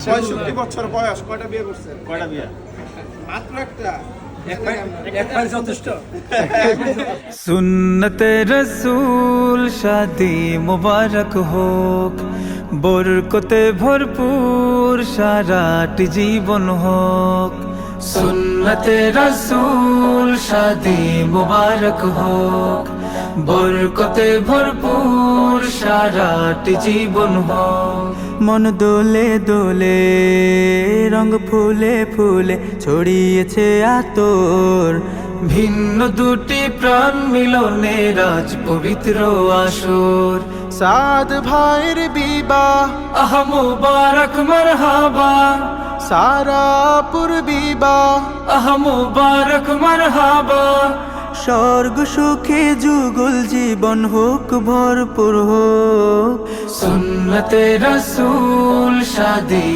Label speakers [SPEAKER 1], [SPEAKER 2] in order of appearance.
[SPEAKER 1] ৬৫ বছর বয়স, কয়টা বিয়ে করছেন?
[SPEAKER 2] কয়টা বিয়ে?
[SPEAKER 1] মাত্র একটা।
[SPEAKER 2] একবার যথেষ্ট।
[SPEAKER 3] সুন্নতে রসুল শাদি মুবারক হোক, বরকতে ভরপুর সারাটি জীবন হোক। সুন্নতে রসুল শাদি মুবারক হোক, বরকতে ভরপুর সারাটি জীবন হোক। মন দোলে দোলে, রঙ ফুলে ফুলে ছড়িয়েছে আতর, ভিন্ন দুটি প্রাণ মিলনে রাজ পবিত্র আসর।
[SPEAKER 1] সাদ ভাইয়ের বিবাহ,
[SPEAKER 3] আহ মুবারক মারহাবা,
[SPEAKER 1] সারাপুর বিবাহ,
[SPEAKER 3] আহ মুবারক মারহাবা। স্বর্গ সুখে যুগল জীবন হোক ভরপুর হোক, সুন্নতে রসুল শাদি